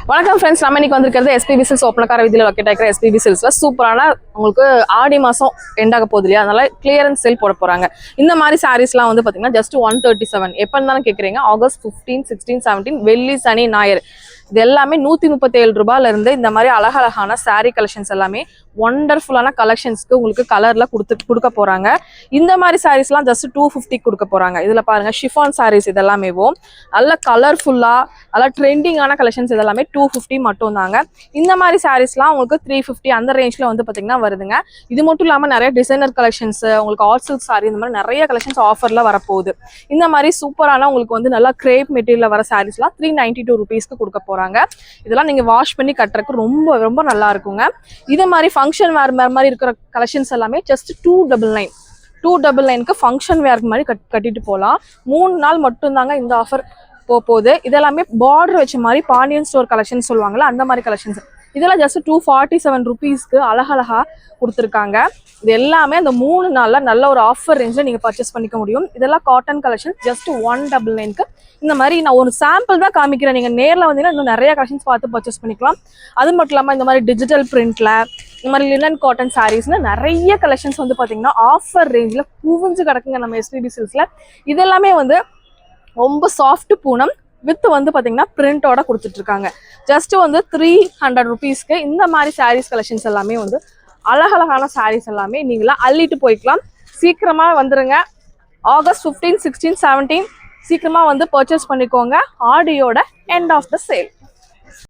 வணக்கம் ஃப்ரெண்ட்ஸ், நம்ம இன்னைக்கு வந்திருக்கிறது எஸ்பிபி சில்ஸ் ஓப்பனக்கார வீதியில் லொக்கேட் ஆகிற எஸ்பிபி சில்ஸ்ல சூப்பரான உங்களுக்கு ஆடி மாசம் எண்ட் ஆக போகுது இல்லையா, அதனால கிளியரன்ஸ் சேல் போட போறாங்க. இந்த மாதிரி சாரீஸ்லாம் வந்து பாத்தீங்கன்னா ஜஸ்ட் 137 எப்போ இருந்தாலும் கேட்குறீங்க. ஆகஸ்ட் 15, 16, 17 வெள்ளி சனி ஞாயிறு இது எல்லாமே 137 ரூபாயில இருந்து இந்த மாதிரி அழகழகான சாரீ கலெக்ஷன்ஸ் எல்லாமே ஒண்டர்ஃபுல்லான கலெக்ஷன்ஸ்க்கு உங்களுக்கு கலர்ல கொடுக்க போறாங்க. இந்த மாதிரி சாரீஸ்லாம் ஜஸ்ட் 250 கொடுக்க போறாங்க. இதுல பாருங்க ஷிஃபான் சாரீஸ் இதெல்லாமே நல்ல கலர்ஃபுல்லா நல்ல ட்ரெண்டிங்கான கலெக்ஷன்ஸ் இதெல்லாமே 250 மட்டும் தாங்க. இந்த மாதிரி சாரீஸ்லாம் உங்களுக்கு 350 அந்த ரேஞ்ச்ல வந்து பாத்தீங்கன்னா வருதுங்க. இது மட்டும் இல்லாம நிறைய டிசைனர் கலெக்ஷன்ஸ் உங்களுக்கு ஆர்ட் சில்க் சாரி இந்த மாதிரி நிறைய கலெக்ஷன்ஸ் ஆஃபர்ல வரப்போகுது. இந்த மாதிரி சூப்பரான உங்களுக்கு வந்து நல்லா கிரேப் மெட்டீரியல் வர சாரீஸ்லாம் 392 ருபீஸ்க்கு கொடுக்க போறாங்க. இதெல்லாம் நீங்க வாஷ் பண்ணி கட்டுறதுக்கு ரொம்ப ரொம்ப நல்லா இருக்குங்க. இது மாதிரி ஃபங்க்ஷன் வேர் மாதிரி இருக்கிற கலெக்ஷன்ஸ் எல்லாமே ஜஸ்ட் 299க்கு ஃபங்க்ஷன் வேர் மாதிரி கட்டிட்டு போகலாம். 3 நாள் மட்டும் தாங்க இந்த ஆஃபர் போகுது. இதெல்லாமே பார்டர் வச்ச மாதிரி பாண்டியன் ஸ்டோர் கலெக்ஷன் சொல்லுவாங்கல்ல, அந்த மாதிரி கலெக்ஷன்ஸ். இதெல்லாம் ஜஸ்ட் 247 ருபீஸ்க்கு அழகழகா கொடுத்துருக்காங்க. இது எல்லாமே அந்த 3 நாள்ல நல்ல ஒரு ஆஃபர் ரேஞ்சில் நீங்க பர்ச்சேஸ் பண்ணிக்க முடியும். இதெல்லாம் காட்டன் கலெக்ஷன் ஜஸ்ட் 199க்கு. இந்த மாதிரி நான் ஒரு சாம்பிள் தான் காமிக்கிறேன். நீங்க நேரில் வந்தீங்கன்னா இன்னும் நிறைய கலெக்ஷன்ஸ் பார்த்து பர்ச்சேஸ் பண்ணிக்கலாம். அது மட்டும் இல்லாமல் இந்த மாதிரி டிஜிட்டல் பிரிண்ட்ல இந்த மாதிரி லினன் காட்டன் சாரீஸ்னு நிறைய கலெக்ஷன்ஸ் வந்து பார்த்தீங்கன்னா ஆஃபர் ரேஞ்சில் குவிஞ்சு கிடக்குங்க நம்ம எஸ்பிபி சில்ஸ்ல. இதெல்லாமே வந்து ரொம்ப சாஃப்ட் பூனம் வித் வந்து பார்த்தீங்கன்னா பிரிண்டோட கொடுத்துட்டு இருக்காங்க. ஜஸ்ட் வந்து 300 ருபீஸ்க்கு இந்த மாதிரி சாரீஸ் கலெக்ஷன்ஸ் எல்லாமே வந்து அழகழகான சாரீஸ் எல்லாமே நீங்களா அள்ளிட்டு போய்க்கலாம். சீக்கிரமா வந்துருங்க. ஆகஸ்ட் 15, 16, 17 சீக்கிரமா வந்து பர்ச்சேஸ் பண்ணிக்கோங்க. ஆடியோட எண்ட் ஆஃப் த சேல்.